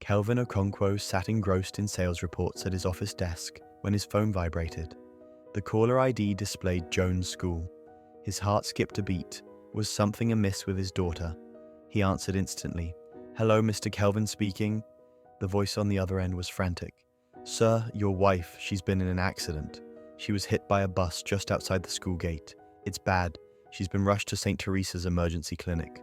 Kelvin Okonkwo sat engrossed in sales reports at his office desk when his phone vibrated. The caller ID displayed Jones School. His heart skipped a beat. Was something amiss with his daughter? He answered instantly. "Hello, Mr. Kelvin speaking." The voice on the other end was frantic. "Sir, your wife, she's been in an accident. She was hit by a bus just outside the school gate. It's bad. She's been rushed to St. Teresa's emergency clinic."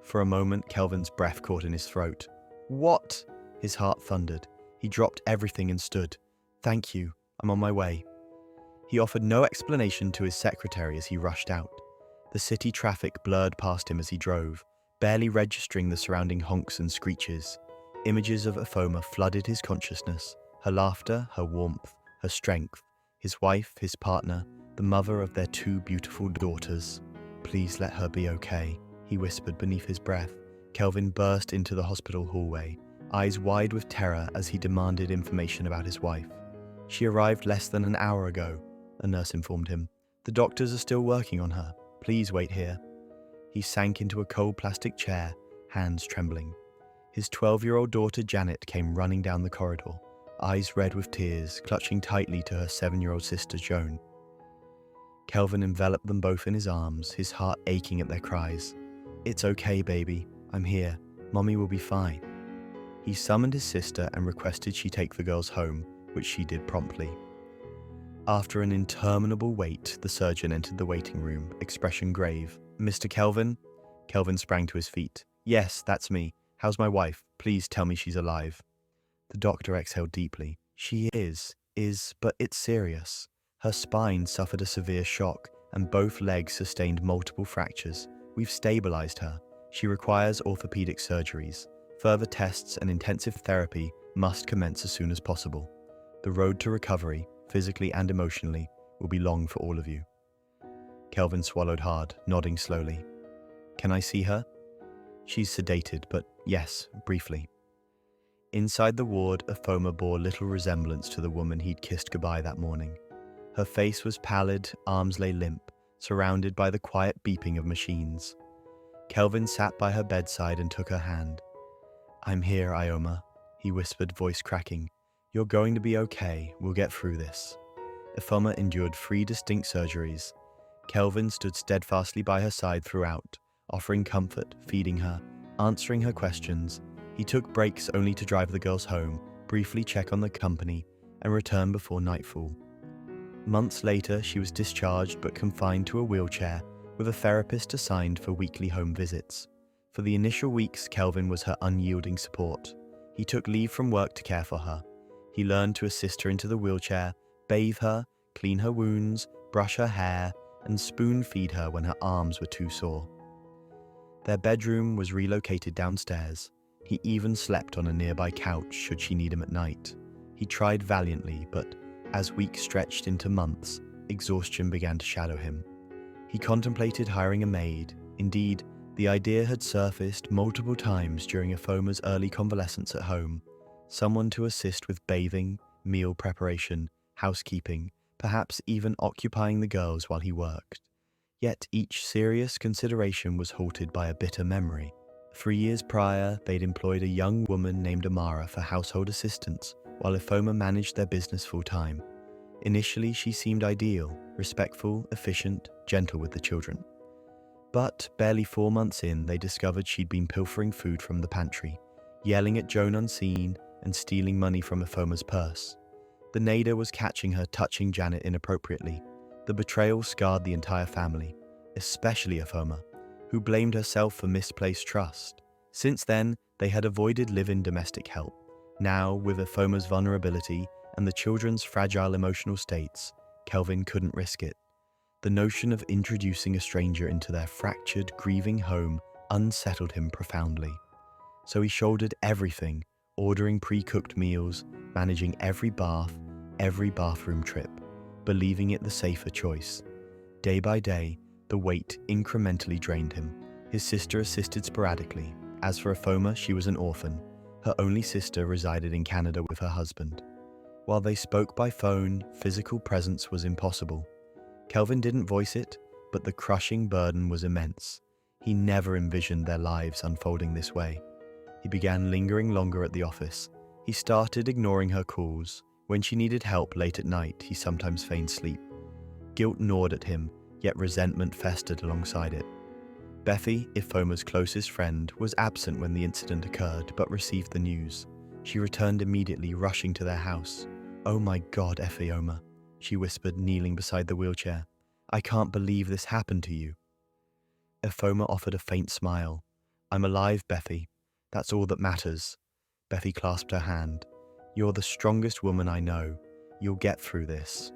For a moment, Kelvin's breath caught in his throat. "What?" His heart thundered. He dropped everything and stood. "Thank you. I'm on my way." He offered no explanation to his secretary as he rushed out. The city traffic blurred past him as he drove, barely registering the surrounding honks and screeches. Images of Afoma flooded his consciousness, her laughter, her warmth, her strength, his wife, his partner, the mother of their two beautiful daughters. "Please let her be okay," he whispered beneath his breath. Kelvin burst into the hospital hallway, eyes wide with terror as he demanded information about his wife. "She arrived less than an hour ago," a nurse informed him. "The doctors are still working on her. Please wait here." He sank into a cold plastic chair, hands trembling. His 12-year-old daughter Janet came running down the corridor, eyes red with tears, clutching tightly to her 7-year-old sister Joan. Kelvin enveloped them both in his arms, his heart aching at their cries. "It's okay, baby. I'm here. Mommy will be fine." He summoned his sister and requested she take the girls home, which she did promptly. After an interminable wait, the surgeon entered the waiting room, expression grave. "Mr. Kelvin?" Kelvin sprang to his feet. "Yes, that's me. How's my wife? Please tell me she's alive." The doctor exhaled deeply. "She is, but it's serious. Her spine suffered a severe shock, and both legs sustained multiple fractures. We've stabilized her. She requires orthopedic surgeries. Further tests and intensive therapy must commence as soon as possible. The road to recovery, physically and emotionally, will be long for all of you." Kelvin swallowed hard, nodding slowly. "Can I see her?" "She's sedated, but yes, briefly." Inside the ward, Afoma bore little resemblance to the woman he'd kissed goodbye that morning. Her face was pallid, arms lay limp, surrounded by the quiet beeping of machines. Kelvin sat by her bedside and took her hand. "I'm here, Ioma," he whispered, voice cracking. "You're going to be okay. We'll get through this." Afoma endured 3 distinct surgeries. Kelvin stood steadfastly by her side throughout, offering comfort, feeding her, answering her questions. He took breaks only to drive the girls home, briefly check on the company, and return before nightfall. Months later, she was discharged but confined to a wheelchair, with a therapist assigned for weekly home visits. For the initial weeks, Kelvin was her unyielding support. He took leave from work to care for her. He learned to assist her into the wheelchair, bathe her, clean her wounds, brush her hair, and spoon-feed her when her arms were too sore. Their bedroom was relocated downstairs. He even slept on a nearby couch should she need him at night. He tried valiantly, but as weeks stretched into months, exhaustion began to shadow him. He contemplated hiring a maid. Indeed, the idea had surfaced multiple times during Afoma's early convalescence at home. Someone to assist with bathing, meal preparation, housekeeping, perhaps even occupying the girls while he worked. Yet each serious consideration was halted by a bitter memory. 3 years prior, they'd employed a young woman named Amara for household assistance, while Afoma managed their business full-time. Initially, she seemed ideal, respectful, efficient, gentle with the children. But barely 4 months in, they discovered she'd been pilfering food from the pantry, yelling at Joan unseen, and stealing money from Afoma's purse. The nadir was catching her touching Janet inappropriately. The betrayal scarred the entire family, especially Afoma, who blamed herself for misplaced trust. Since then, they had avoided live-in domestic help. Now, with Afoma's vulnerability and the children's fragile emotional states, Kelvin couldn't risk it. The notion of introducing a stranger into their fractured, grieving home unsettled him profoundly. So he shouldered everything, ordering pre-cooked meals, managing every bath, every bathroom trip, believing it the safer choice. Day by day, the weight incrementally drained him. His sister assisted sporadically. As for Afoma, she was an orphan. Her only sister resided in Canada with her husband. While they spoke by phone, physical presence was impossible. Kelvin didn't voice it, but the crushing burden was immense. He never envisioned their lives unfolding this way. He began lingering longer at the office. He started ignoring her calls. When she needed help late at night, he sometimes feigned sleep. Guilt gnawed at him, yet resentment festered alongside it. Bethy, Ifoma's closest friend, was absent when the incident occurred, but received the news. She returned immediately, rushing to their house. "Oh my God, Ifeoma," she whispered, kneeling beside the wheelchair. "I can't believe this happened to you." Ifoma offered a faint smile. "I'm alive, Bethy. That's all that matters." Bethy clasped her hand. "You're the strongest woman I know. You'll get through this."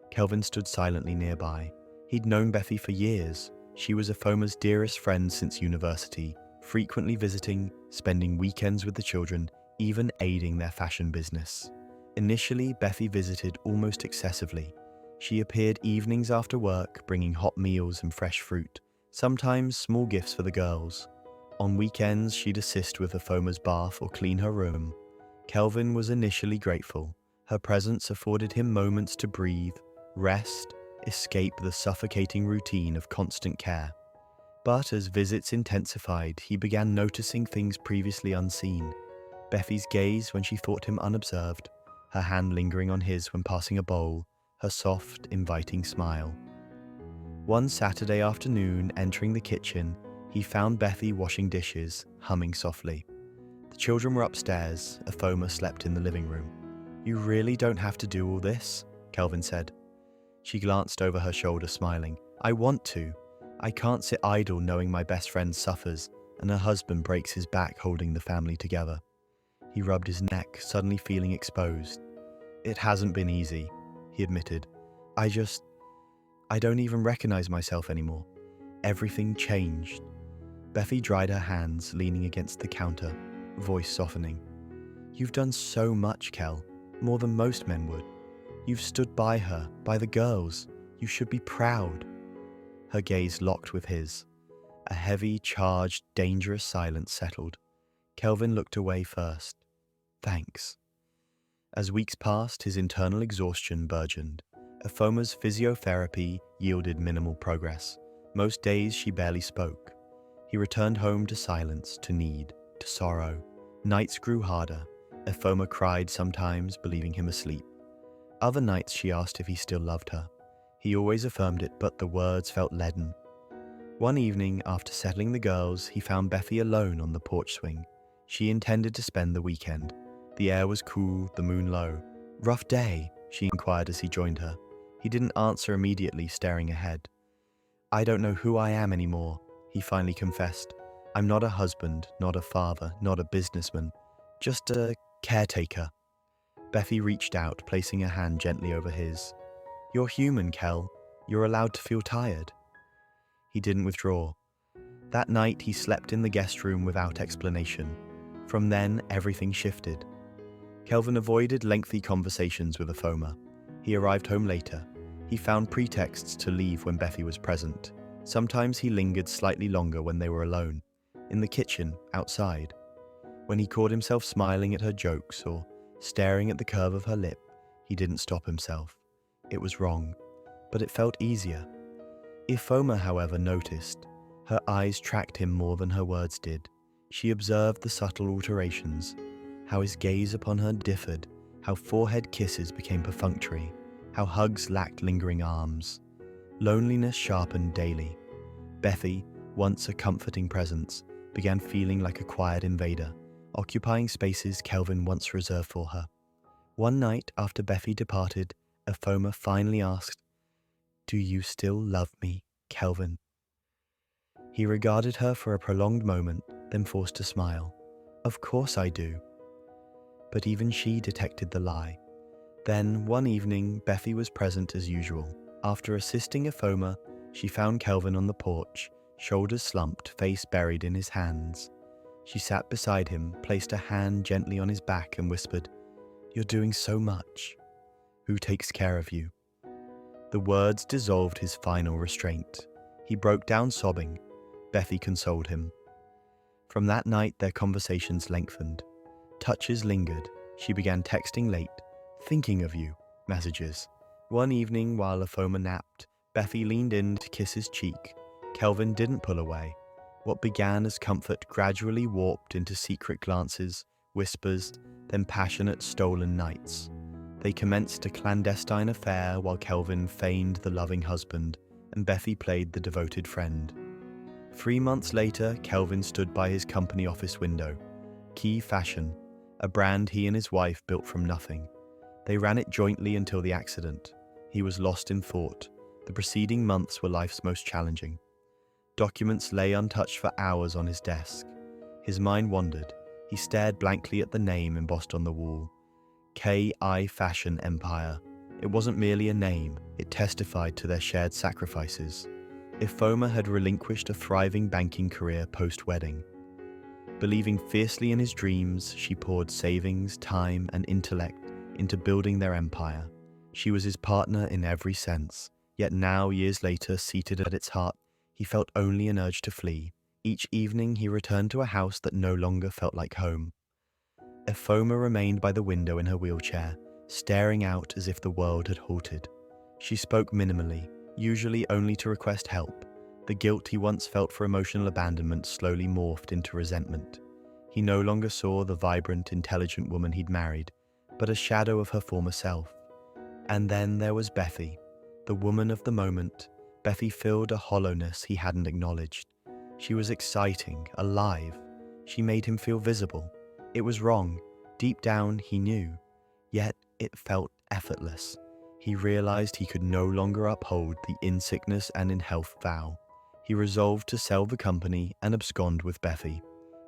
Kelvin stood silently nearby. He'd known Bethy for years. She was Ifoma's dearest friend since university, frequently visiting, spending weekends with the children, even aiding their fashion business. Initially, Bethy visited almost excessively. She appeared evenings after work, bringing hot meals and fresh fruit, sometimes small gifts for the girls. On weekends, she'd assist with Ifoma's bath or clean her room. Kelvin was initially grateful. Her presence afforded him moments to breathe, rest, escape the suffocating routine of constant care. But as visits intensified, he began noticing things previously unseen. Bethy's gaze when she thought him unobserved, her hand lingering on his when passing a bowl, her soft, inviting smile. One Saturday afternoon, entering the kitchen, he found Bethy washing dishes, humming softly. The children were upstairs. Ifoma slept in the living room. "You really don't have to do all this," Kelvin said. She glanced over her shoulder, smiling. "I want to. I can't sit idle knowing my best friend suffers and her husband breaks his back holding the family together." He rubbed his neck, suddenly feeling exposed. "It hasn't been easy," he admitted. I don't even recognize myself anymore. Everything changed." Bethy dried her hands, leaning against the counter, voice softening. "You've done so much, Kel, more than most men would. You've stood by her, by the girls. You should be proud." Her gaze locked with his. A heavy, charged, dangerous silence settled. Kelvin looked away first. "Thanks." As weeks passed, his internal exhaustion burgeoned. Ifoma's physiotherapy yielded minimal progress. Most days she barely spoke. He returned home to silence, to need, to sorrow. Nights grew harder. Ifoma cried sometimes, believing him asleep. Other nights she asked if he still loved her. He always affirmed it, but the words felt leaden. One evening, after settling the girls, he found Bethy alone on the porch swing. She intended to spend the weekend. The air was cool, the moon low. "Rough day?" she inquired as he joined her. He didn't answer immediately, staring ahead. "I don't know who I am anymore," he finally confessed. "I'm not a husband, not a father, not a businessman, just a caretaker." Bethy reached out, placing her hand gently over his. "You're human, Kel. You're allowed to feel tired." He didn't withdraw. That night, he slept in the guest room without explanation. From then, everything shifted. Kelvin avoided lengthy conversations with Ifoma. He arrived home later. He found pretexts to leave when Bethy was present. Sometimes he lingered slightly longer when they were alone, in the kitchen, outside. When he caught himself smiling at her jokes or staring at the curve of her lip, he didn't stop himself. It was wrong, but it felt easier. Ifoma, however, noticed. Her eyes tracked him more than her words did. She observed the subtle alterations, how his gaze upon her differed, how forehead kisses became perfunctory, how hugs lacked lingering arms. Loneliness sharpened daily. Bethy, once a comforting presence, began feeling like a quiet invader, occupying spaces Kelvin once reserved for her. One night after Bethy departed, Ifoma finally asked, "Do you still love me, Kelvin?" He regarded her for a prolonged moment, then forced a smile. "Of course I do." But even she detected the lie. Then, one evening, Bethy was present as usual. After assisting Ifoma, she found Kelvin on the porch, shoulders slumped, face buried in his hands. She sat beside him, placed a hand gently on his back and whispered, "You're doing so much. Who takes care of you?" The words dissolved his final restraint. He broke down sobbing. Bethy consoled him. From that night, their conversations lengthened. Touches lingered. She began texting late, "Thinking of you," messages. One evening, while Ifoma napped, Bethy leaned in to kiss his cheek. Kelvin didn't pull away. What began as comfort gradually warped into secret glances, whispers, then passionate stolen nights. They commenced a clandestine affair while Kelvin feigned the loving husband and Bethy played the devoted friend. 3 months later, Kelvin stood by his company office window. Key Fashion, a brand he and his wife built from nothing. They ran it jointly until the accident. He was lost in thought. The preceding months were life's most challenging. Documents lay untouched for hours on his desk. His mind wandered. He stared blankly at the name embossed on the wall. K.I. Fashion Empire. It wasn't merely a name, it testified to their shared sacrifices. Ifoma had relinquished a thriving banking career post-wedding. Believing fiercely in his dreams, she poured savings, time, and intellect into building their empire. She was his partner in every sense, yet now, years later, seated at its heart, he felt only an urge to flee. Each evening he returned to a house that no longer felt like home. Ifoma remained by the window in her wheelchair, staring out as if the world had halted. She spoke minimally, usually only to request help. The guilt he once felt for emotional abandonment slowly morphed into resentment. He no longer saw the vibrant, intelligent woman he'd married, but a shadow of her former self. And then there was Bethy, the woman of the moment. Bethy filled a hollowness he hadn't acknowledged. She was exciting, alive. She made him feel visible. It was wrong. Deep down, he knew. Yet it felt effortless. He realized he could no longer uphold the in sickness and in health vow. He resolved to sell the company and abscond with Bethy.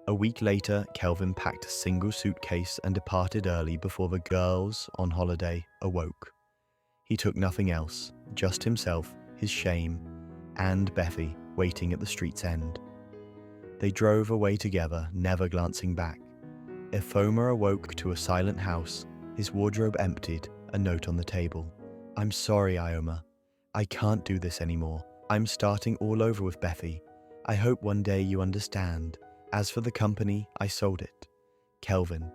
A week later, Kelvin packed a single suitcase and departed early before the girls, on holiday, awoke. He took nothing else, just himself, his shame, and Bethy waiting at the street's end. They drove away together, never glancing back. Ifoma awoke to a silent house, his wardrobe emptied, a note on the table. "I'm sorry, Ioma. I can't do this anymore. I'm starting all over with Bethy. I hope one day you understand. As for the company, I sold it. Kelvin."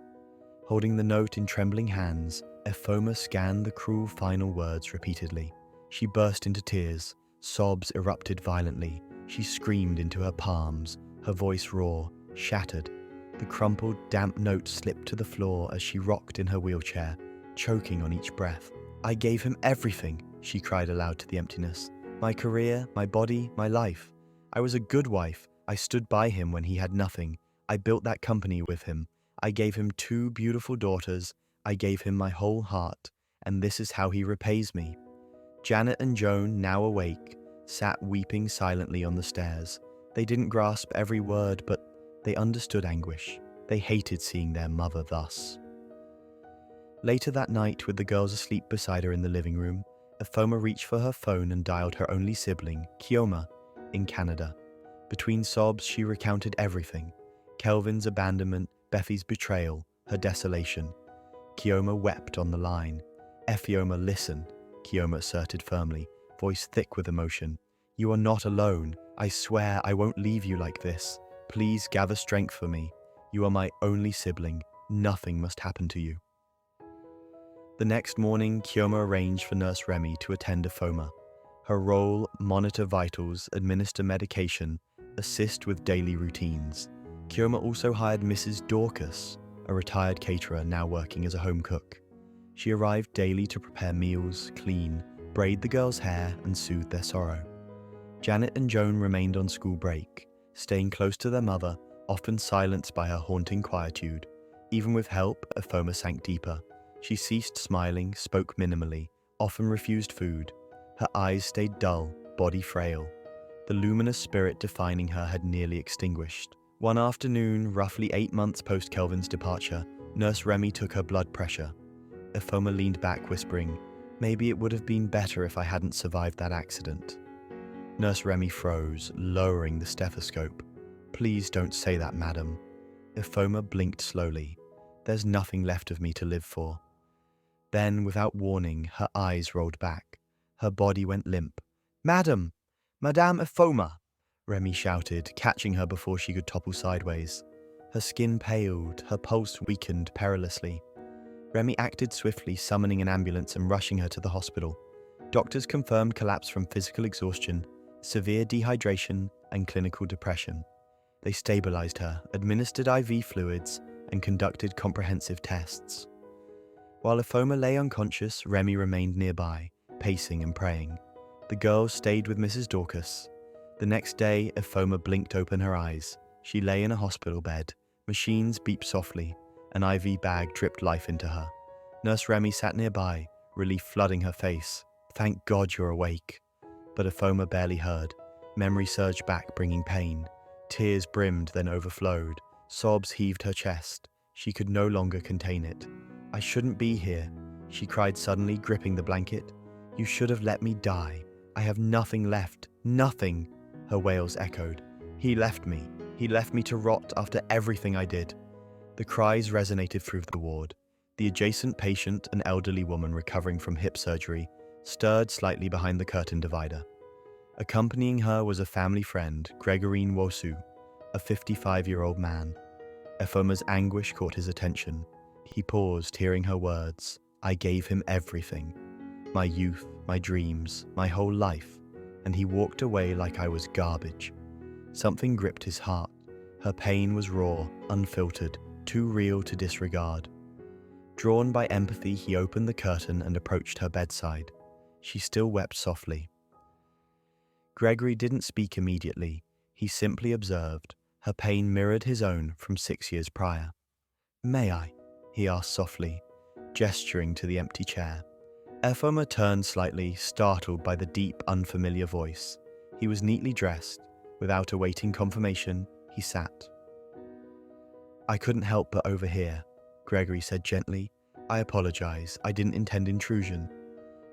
Holding the note in trembling hands, Ifoma scanned the cruel final words repeatedly. She burst into tears. Sobs erupted violently. She screamed into her palms, her voice raw, shattered. The crumpled, damp note slipped to the floor as she rocked in her wheelchair, choking on each breath. "I gave him everything," she cried aloud to the emptiness. "My career, my body, my life. I was a good wife. I stood by him when he had nothing. I built that company with him. I gave him 2 beautiful daughters. I gave him my whole heart. And this is how he repays me." Janet and Joan, now awake, sat weeping silently on the stairs. They didn't grasp every word, but they understood anguish. They hated seeing their mother thus. Later that night, with the girls asleep beside her in the living room, Ifoma reached for her phone and dialed her only sibling, Kioma, in Canada. Between sobs, she recounted everything. Kelvin's abandonment, Bethy's betrayal, her desolation. Kioma wept on the line. "Efioma, listen," Kioma asserted firmly, voice thick with emotion. "You are not alone. I swear I won't leave you like this. Please gather strength for me. You are my only sibling. Nothing must happen to you." The next morning, Kioma arranged for Nurse Remy to attend Ifoma. Her role: monitor vitals, administer medication, assist with daily routines. Kioma also hired Mrs. Dorcas, a retired caterer now working as a home cook. She arrived daily to prepare meals, clean, braid the girls' hair, and soothe their sorrow. Janet and Joan remained on school break, staying close to their mother, often silenced by her haunting quietude. Even with help, Ifoma sank deeper. She ceased smiling, spoke minimally, often refused food. Her eyes stayed dull, body frail. The luminous spirit defining her had nearly extinguished. One afternoon, roughly 8 months post Kelvin's departure, Nurse Remy took her blood pressure. Ifoma leaned back, whispering, "Maybe it would have been better if I hadn't survived that accident." Nurse Remy froze, lowering the stethoscope. "Please don't say that, madam." Ifoma blinked slowly. "There's nothing left of me to live for." Then, without warning, her eyes rolled back. Her body went limp. "Madam! Madame Ifoma!" Remy shouted, catching her before she could topple sideways. Her skin paled, her pulse weakened perilously. Remy acted swiftly, summoning an ambulance and rushing her to the hospital. Doctors confirmed collapse from physical exhaustion, severe dehydration, and clinical depression. They stabilized her, administered IV fluids, and conducted comprehensive tests. While Ifoma lay unconscious, Remy remained nearby, pacing and praying. The girls stayed with Mrs. Dorcas. The next day, Ifoma blinked open her eyes. She lay in a hospital bed. Machines beeped softly. An IV bag dripped life into her. Nurse Remy sat nearby, relief flooding her face. "Thank God you're awake." But Ifoma barely heard. Memory surged back, bringing pain. Tears brimmed, then overflowed. Sobs heaved her chest. She could no longer contain it. "I shouldn't be here," she cried suddenly, gripping the blanket. "You should have let me die. I have nothing left. Nothing." Her wails echoed. "He left me. He left me to rot after everything I did." The cries resonated through the ward. The adjacent patient, an elderly woman recovering from hip surgery, stirred slightly behind the curtain divider. Accompanying her was a family friend, Gregory Nwosu, a 55-year-old man. Ifoma's anguish caught his attention. He paused, hearing her words. "I gave him everything. My youth, my dreams, my whole life, and he walked away like I was garbage." Something gripped his heart. Her pain was raw, unfiltered, too real to disregard. Drawn by empathy, he opened the curtain and approached her bedside. She still wept softly. Gregory didn't speak immediately. He simply observed. Her pain mirrored his own from 6 years prior. "May I?" he asked softly, gesturing to the empty chair. Ifoma turned slightly, startled by the deep, unfamiliar voice. He was neatly dressed. Without awaiting confirmation, he sat. "I couldn't help but overhear," Gregory said gently. "I apologize. I didn't intend intrusion."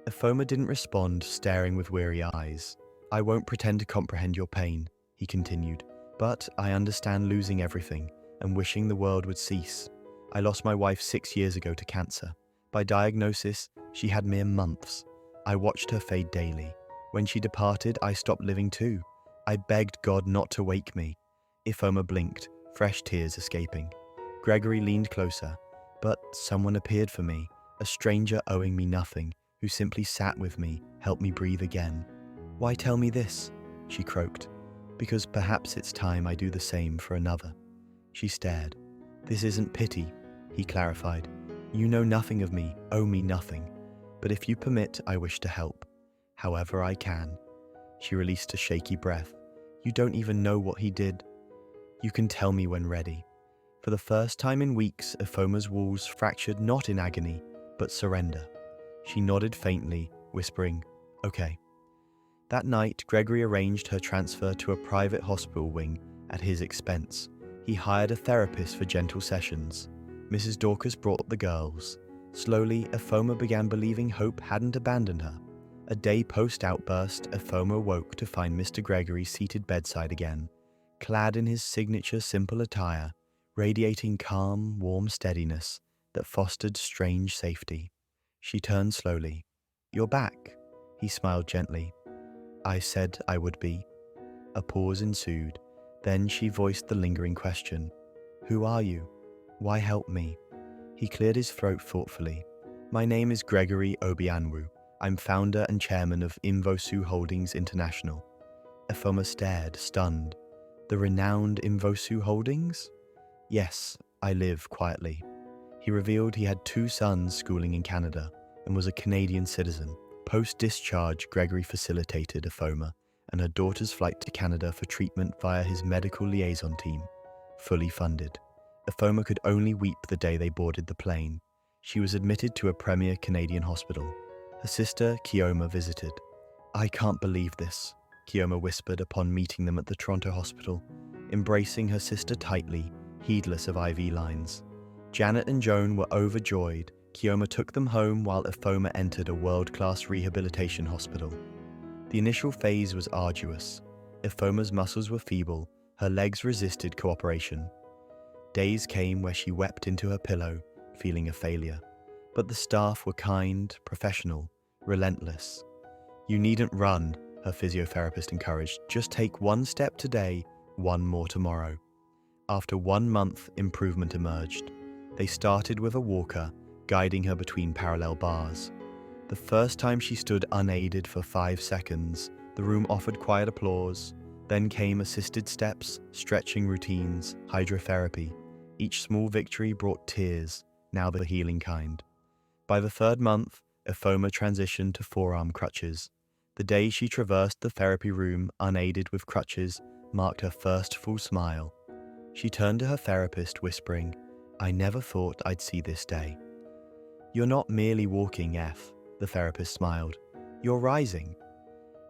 Ifoma didn't respond, staring with weary eyes. "I won't pretend to comprehend your pain," he continued, "but I understand losing everything and wishing the world would cease. I lost my wife 6 years ago to cancer. By diagnosis, she had mere months. I watched her fade daily. When she departed, I stopped living too. I begged God not to wake me." Ifoma blinked, fresh tears escaping. Gregory leaned closer. "But someone appeared for me, a stranger owing me nothing, who simply sat with me, helped me breathe again." "Why tell me this?" she croaked. "Because perhaps it's time I do the same for another." She stared. "This isn't pity," he clarified. "You know nothing of me, owe me nothing. But if you permit, I wish to help. However I can." She released a shaky breath. "You don't even know what he did." "You can tell me when ready." For the first time in weeks, Ifoma's walls fractured not in agony, but surrender. She nodded faintly, whispering, "Okay." That night, Gregory arranged her transfer to a private hospital wing at his expense. He hired a therapist for gentle sessions. Mrs. Dorcas brought the girls. Slowly, Ifoma began believing hope hadn't abandoned her. A day post-outburst, Ifoma awoke to find Mr. Gregory seated bedside again, clad in his signature simple attire, radiating calm, warm steadiness that fostered strange safety. She turned slowly. "You're back," he smiled gently. "I said I would be." A pause ensued. Then she voiced the lingering question. "Who are you? Why help me?" He cleared his throat thoughtfully. "My name is Gregory Obianwu. I'm founder and chairman of Invosu Holdings International." Ifoma stared, stunned. "The renowned Invosu Holdings?" "Yes, I live quietly." He revealed he had 2 sons schooling in Canada and was a Canadian citizen. Post-discharge, Gregory facilitated Ifoma and her daughter's flight to Canada for treatment via his medical liaison team, fully funded. Ifoma could only weep the day they boarded the plane. She was admitted to a premier Canadian hospital. Her sister, Kioma, visited. "I can't believe this," Kioma whispered upon meeting them at the Toronto hospital, embracing her sister tightly, heedless of IV lines. Janet and Joan were overjoyed. Kioma took them home while Ifoma entered a world-class rehabilitation hospital. The initial phase was arduous. Ifoma's muscles were feeble, her legs resisted cooperation. Days came where she wept into her pillow, feeling a failure. But the staff were kind, professional, relentless. "You needn't run," her physiotherapist encouraged. "Just take 1 step today, 1 more tomorrow." After 1 month, improvement emerged. They started with a walker, guiding her between parallel bars. The first time she stood unaided for 5 seconds, the room offered quiet applause. Then came assisted steps, stretching routines, hydrotherapy. Each small victory brought tears, now the healing kind. By the third month, Ifoma transitioned to forearm crutches. The day she traversed the therapy room unaided with crutches marked her first full smile. She turned to her therapist, whispering, "I never thought I'd see this day." "You're not merely walking, F," the therapist smiled. "You're rising."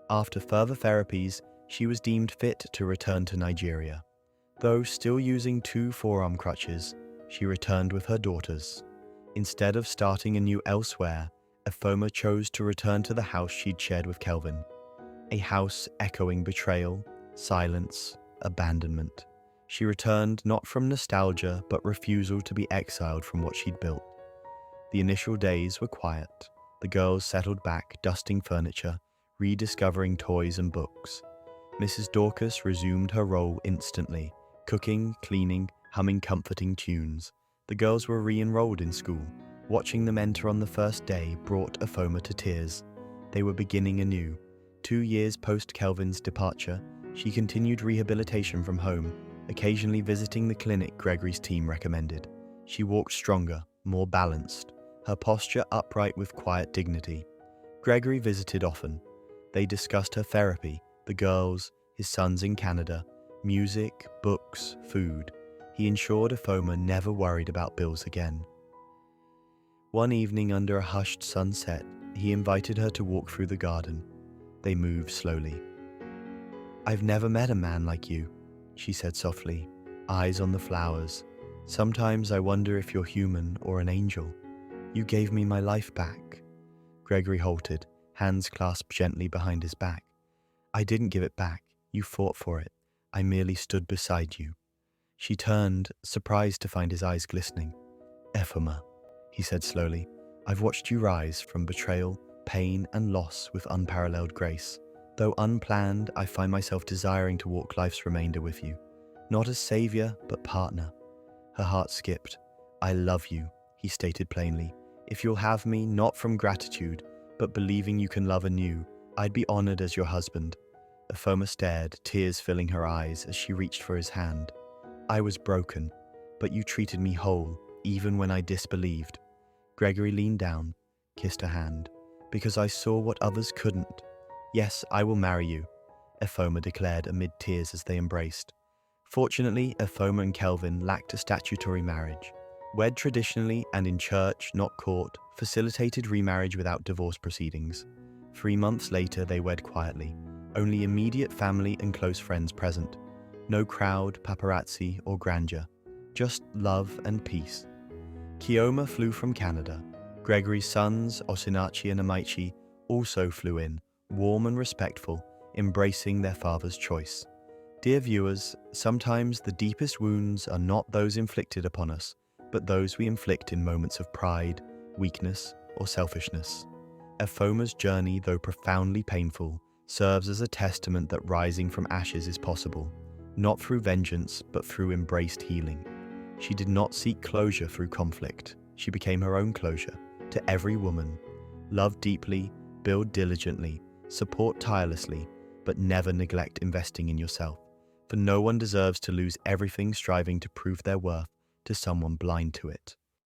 After further therapies, she was deemed fit to return to Nigeria. Though still using 2 forearm crutches, she returned with her daughters. Instead of starting anew elsewhere, Ifoma chose to return to the house she'd shared with Kelvin. A house echoing betrayal, silence, abandonment. She returned not from nostalgia, but refusal to be exiled from what she'd built. The initial days were quiet. The girls settled back, dusting furniture, rediscovering toys and books. Mrs. Dorcas resumed her role instantly, cooking, cleaning, humming comforting tunes. The girls were re-enrolled in school. Watching them enter on the first day brought Ifoma to tears. They were beginning anew. 2 years post Kelvin's departure, she continued rehabilitation from home, occasionally visiting the clinic Gregory's team recommended. She walked stronger, more balanced, her posture upright with quiet dignity. Gregory visited often. They discussed her therapy, the girls, his sons in Canada, music, books, food. He ensured Ifoma never worried about bills again. One evening under a hushed sunset, he invited her to walk through the garden. They moved slowly. "I've never met a man like you," she said softly, eyes on the flowers. "Sometimes I wonder if you're human or an angel. You gave me my life back." Gregory halted, hands clasped gently behind his back. "I didn't give it back. You fought for it. I merely stood beside you." She turned, surprised to find his eyes glistening. "Ifoma," he said slowly, "I've watched you rise from betrayal, pain, and loss with unparalleled grace. Though unplanned, I find myself desiring to walk life's remainder with you. Not as savior, but partner." Her heart skipped. "I love you," he stated plainly. "If you'll have me, not from gratitude, but believing you can love anew, I'd be honored as your husband." Ifoma stared, tears filling her eyes as she reached for his hand. "I was broken, but you treated me whole, even when I disbelieved." Gregory leaned down, kissed her hand. "Because I saw what others couldn't. Yes, I will marry you," Ifoma declared amid tears as they embraced. Fortunately, Ifoma and Kelvin lacked a statutory marriage. Wed traditionally and in church, not court, facilitated remarriage without divorce proceedings. 3 months later, they wed quietly. Only immediate family and close friends present. No crowd, paparazzi, or grandeur. Just love and peace. Kioma flew from Canada. Gregory's sons, Osinachi and Amaichi, also flew in, warm and respectful, embracing their father's choice. Dear viewers, sometimes the deepest wounds are not those inflicted upon us, but those we inflict in moments of pride, weakness, or selfishness. Ifoma's journey, though profoundly painful, serves as a testament that rising from ashes is possible, not through vengeance, but through embraced healing. She did not seek closure through conflict. She became her own closure. To every woman, love deeply, build diligently, support tirelessly, but never neglect investing in yourself. For no one deserves to lose everything striving to prove their worth to someone blind to it.